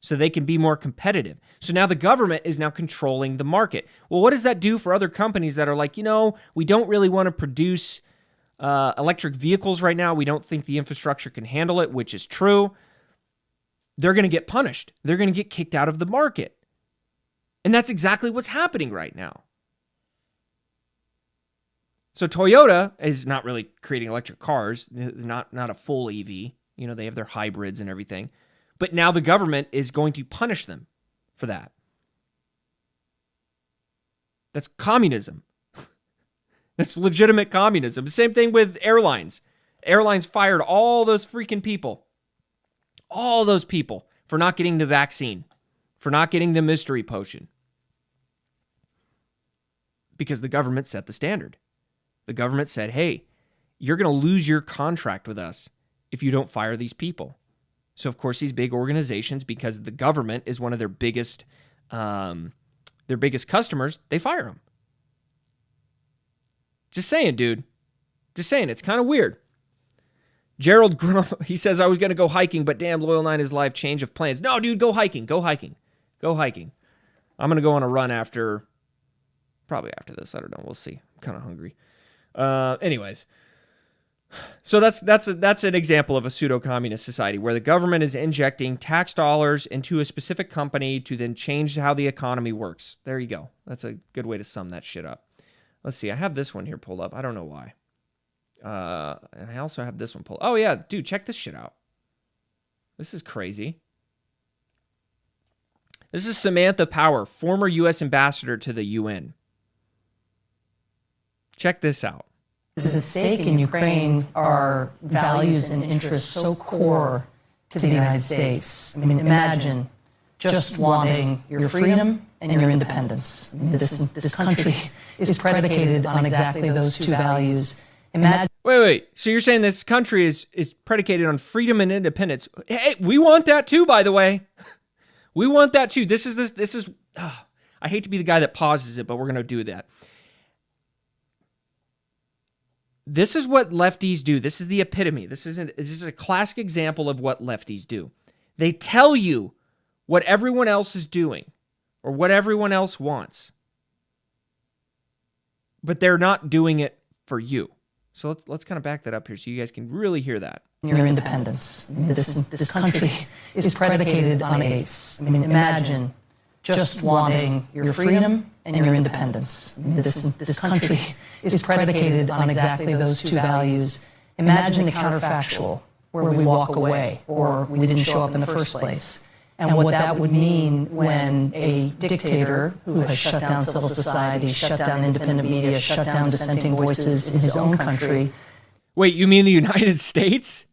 so they can be more competitive. So now the government is now controlling the market. Well, what does that do for other companies that are like, we don't really want to produce electric vehicles right now. We don't think the infrastructure can handle it, which is true. They're going to get punished. They're going to get kicked out of the market. And that's exactly what's happening right now. So Toyota is not really creating electric cars, not a full EV. They have their hybrids and everything. But now the government is going to punish them for that. That's communism. That's legitimate communism. Same thing with airlines. Airlines fired all those freaking people. All those people for not getting the vaccine, for not getting the mystery potion. Because the government set the standard. The government said, hey, you're going to lose your contract with us if you don't fire these people. So, of course, these big organizations, because the government is one of their biggest customers, they fire them. Just saying, dude. Just saying. It's kind of weird. Gerald Grump, he says, I was going to go hiking, but damn, Loyal 9 is live, change of plans. No, dude, go hiking. Go hiking. Go hiking. I'm going to go on a run probably after this. I don't know. We'll see. I'm kind of hungry. Anyways. So that's an example of a pseudo-communist society where the government is injecting tax dollars into a specific company to then change how the economy works. There you go. That's a good way to sum that shit up. Let's see. I have this one here pulled up. I don't know why. And I also have this one pulled. Oh, yeah. Dude, check this shit out. This is crazy. This is Samantha Power, former U.S. ambassador to the UN. Check this out. Is at stake in Ukraine are values and interests so core to the United States. I mean, imagine just wanting your freedom and your independence. I mean, this country is predicated on exactly those two values. Imagine. Wait. So you're saying this country is predicated on freedom and independence? Hey, we want that too, by the way. We want that too. This is. I hate to be the guy that pauses it, but we're gonna do that. This is what lefties do. This is the epitome. This is a classic example of what lefties do. They tell you what everyone else is doing or what everyone else wants, but they're not doing it for you. So let's kind of back that up here so you guys can really hear that. Your independence. This country is predicated on ace. I mean, imagine just wanting your freedom and your independence. This country is predicated on exactly those two values. Imagine the counterfactual, where we walk away or we didn't show up in the first place. And what that would mean when a dictator who has shut down civil society, shut down independent media, shut down dissenting voices in his own country. Wait, you mean the United States?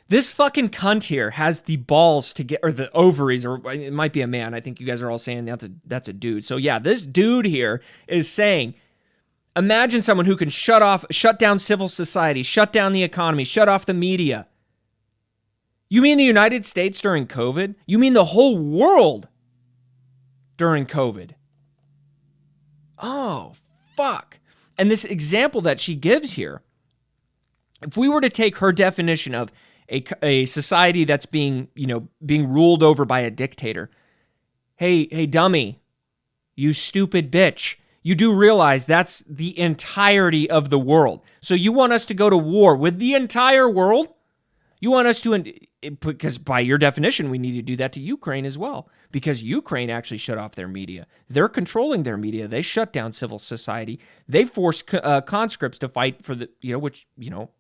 This fucking cunt here has the balls to get, or the ovaries, or it might be a man. I think you guys are all saying that's a dude. So yeah, this dude here is saying, imagine someone who can shut down civil society, shut down the economy, shut off the media. You mean the United States during COVID? You mean the whole world during COVID? Oh, fuck. And this example that she gives here, if we were to take her definition of a society that's being ruled over by a dictator. Hey, dummy, you stupid bitch. You do realize that's the entirety of the world. So you want us to go to war with the entire world? You want us to, because by your definition, we need to do that to Ukraine as well, because Ukraine actually shut off their media. They're controlling their media. They shut down civil society. They force conscripts to fight for the, which, I don't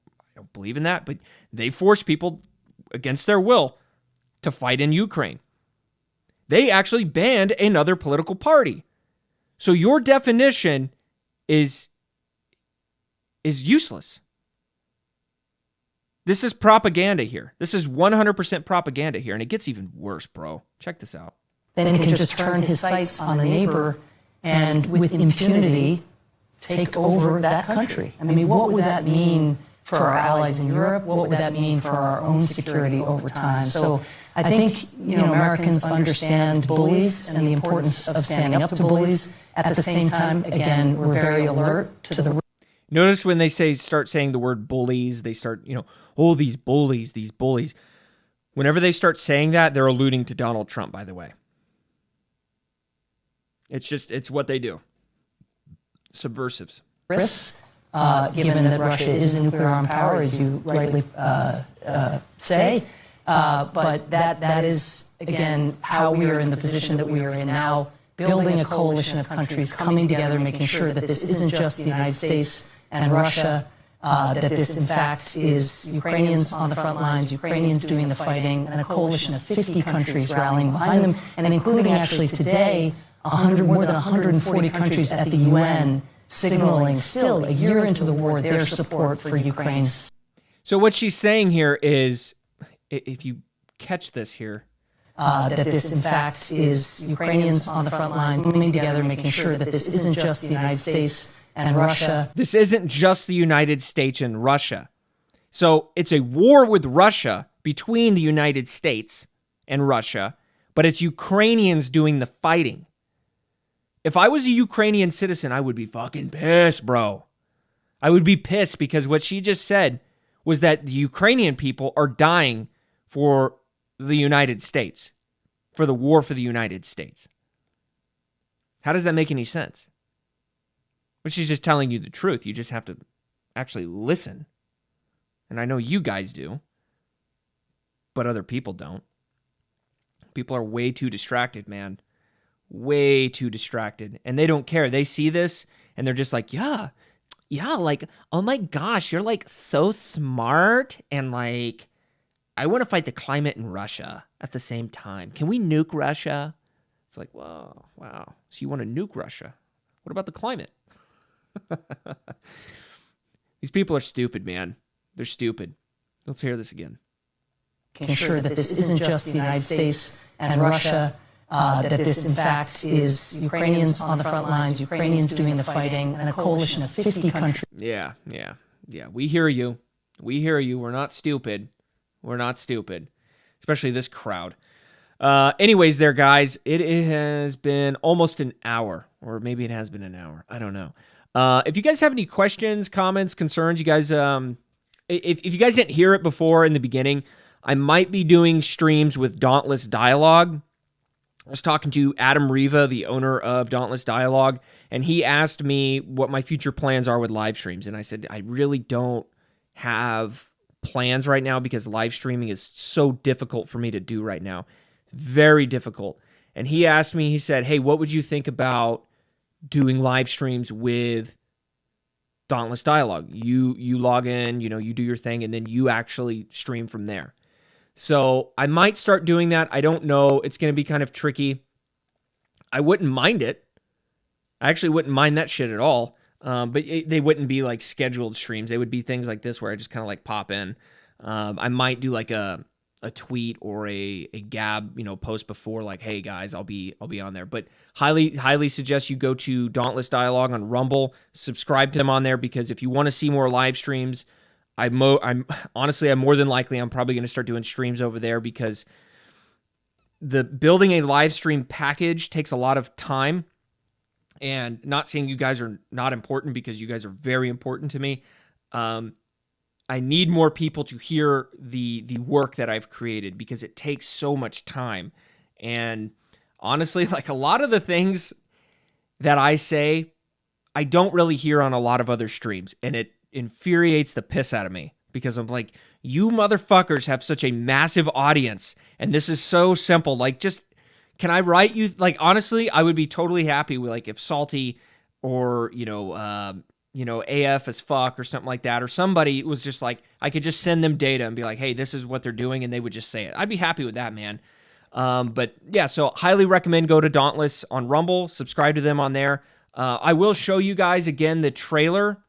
believe in that, but they force people against their will to fight in Ukraine. They actually banned another political party. So your definition is useless. This is propaganda here. This is 100% propaganda here, and it gets even worse, bro. Check this out. Then he can just turn his sights on a neighbor and with impunity take over that country. I mean, what would that mean for our allies in Europe? What would that mean for our own security over time? So I think, Americans understand bullies and the importance of standing up to bullies. At the same time, again, we're very alert to the... Notice when they start saying the word bullies, they start, these bullies, these bullies. Whenever they start saying that, they're alluding to Donald Trump, by the way. It's what they do. Subversives. Risks, given that Russia is a nuclear armed power, as you rightly say. But that is, again, how we are in the position that we are in now, building a coalition of countries coming together, making sure that this isn't just the United States and Russia, that this, in fact, is Ukrainians on the front lines, Ukrainians doing the fighting, and a coalition of 50 countries rallying behind them, and including, actually, today, more than 140 countries at the UN signaling, still, a year into the war, their support for Ukraine. So what she's saying here is, if you catch this here, that this, in fact, is Ukrainians on the front line coming together, making sure that this isn't just the United States and Russia. This isn't just the United States and Russia. So it's a war with Russia between the United States and Russia, but it's Ukrainians doing the fighting. If I was a Ukrainian citizen, I would be fucking pissed, bro. I would be pissed because what she just said was that the Ukrainian people are dying for the United States, for the war for the United States. How does that make any sense? But she's just telling you the truth. You just have to actually listen. And I know you guys do, but other people don't. People are way too distracted, man. Way too distracted. And they don't care. They see this and they're just like, yeah, like, oh my gosh, you're like so smart. And like, I want to fight the climate in Russia at the same time. Can we nuke Russia? It's like, whoa, wow. So you want to nuke Russia? What about the climate? These people are stupid, man. They're stupid. Let's hear this again. Making sure that this isn't just the United States and Russia, that this, in fact, is Ukrainians on the front lines, Ukrainians doing the fighting, and a coalition of 50 countries. Yeah. We hear you. We're not stupid. We're not stupid, especially this crowd. Anyways, there, guys, it has been almost an hour, or maybe it has been an hour. I don't know. If you guys have any questions, comments, concerns, you guys, if you guys didn't hear it before in the beginning, I might be doing streams with Dauntless Dialogue. I was talking to Adam Riva, the owner of Dauntless Dialogue, and he asked me what my future plans are with live streams. And I said, I really don't have plans right now because live streaming is so difficult for me to do right now. Very difficult. And he asked me, he said, hey, what would you think about doing live streams with Dauntless Dialogue? You log in, you do your thing, and then you actually stream from there. So I might start doing that. I don't know. It's going to be kind of tricky. I wouldn't mind it. I actually wouldn't mind that shit at all. But they wouldn't be like scheduled streams. They would be things like this where I just kind of like pop in. I might do like a tweet or a Gab, post before, like, hey guys, I'll be on there. But highly suggest you go to Dauntless Dialogue on Rumble, subscribe to them on there, because if you want to see more live streams, I'm more than likely I'm probably going to start doing streams over there, because the building a live stream package takes a lot of time. And not saying you guys are not important, because you guys are very important to me. I need more people to hear the work that I've created, because it takes so much time. And honestly, like a lot of the things that I say, I don't really hear on a lot of other streams, and it infuriates the piss out of me, because I'm like, you motherfuckers have such a massive audience, and this is so simple. Like, just, can I write you? Like, honestly, I would be totally happy with, like, if Salty or, AF as fuck or something like that, or somebody was just like, I could just send them data and be like, hey, this is what they're doing, and they would just say it. I'd be happy with that, man. But yeah, so highly recommend go to Dauntless on Rumble, subscribe to them on there. I will show you guys again the trailer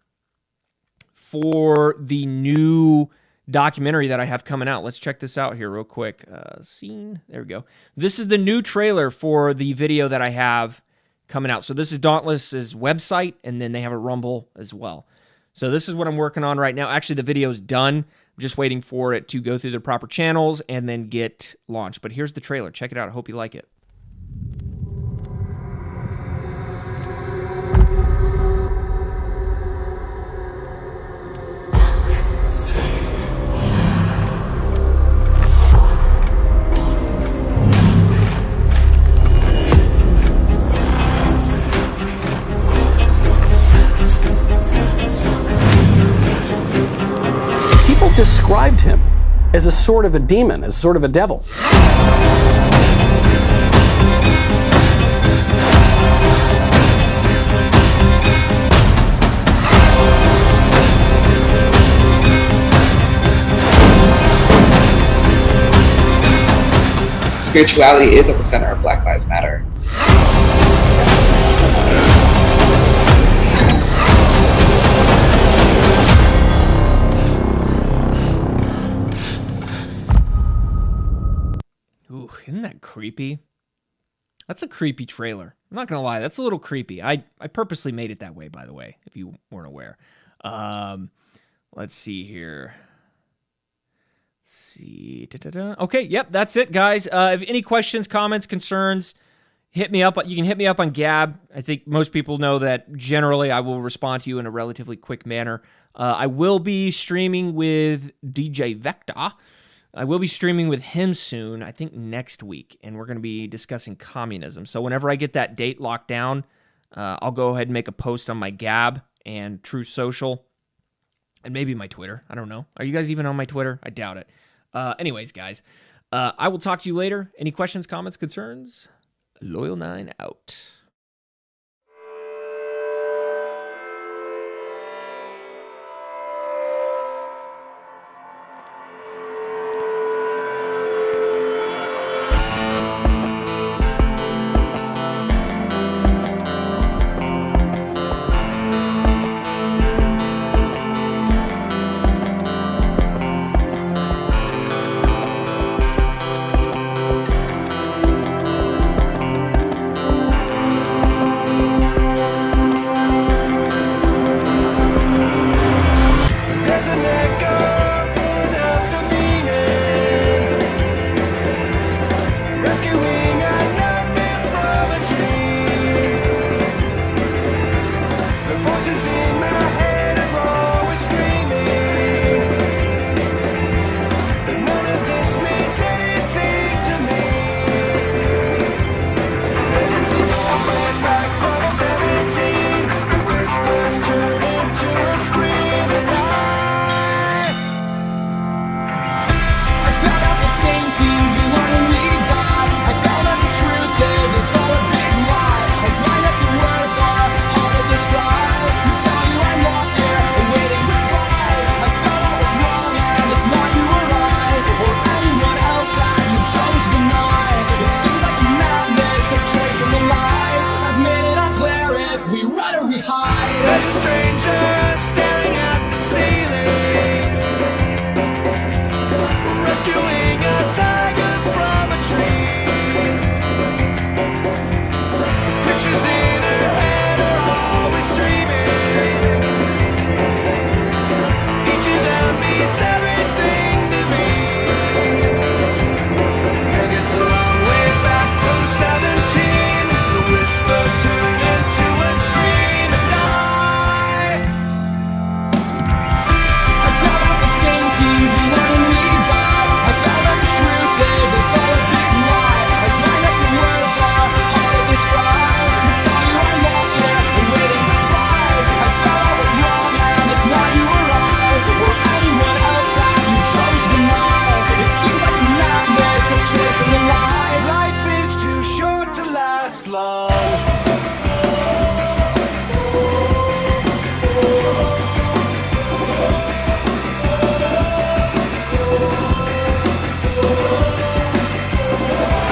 for the new documentary that I have coming out. Let's check this out here real quick. Scene, there we go. This is the new trailer for the video that I have coming out. So this is Dauntless's website, and then they have a Rumble as well. So this is what I'm working on right now. Actually, the video's done. I'm just waiting for it to go through the proper channels and then get launched. But here's the trailer. Check it out. I hope you like it. Described him as a sort of a demon, as sort of a devil. Spirituality is at the center of Black Lives Matter. Ooh, isn't that creepy? That's a creepy trailer. I'm not going to lie. That's a little creepy. I purposely made it that way, by the way, if you weren't aware. Let's see here. Let's see. Da-da-da. Okay, yep, that's it, guys. If any questions, comments, concerns, hit me up. You can hit me up on Gab. I think most people know that generally I will respond to you in a relatively quick manner. I will be streaming with DJ Vecta. I will be streaming with him soon, I think next week, and we're going to be discussing communism. So whenever I get that date locked down, I'll go ahead and make a post on my Gab and True Social, and maybe my Twitter. I don't know. Are you guys even on my Twitter? I doubt it. Anyways, guys, I will talk to you later. Any questions, comments, concerns? Loyal9 out.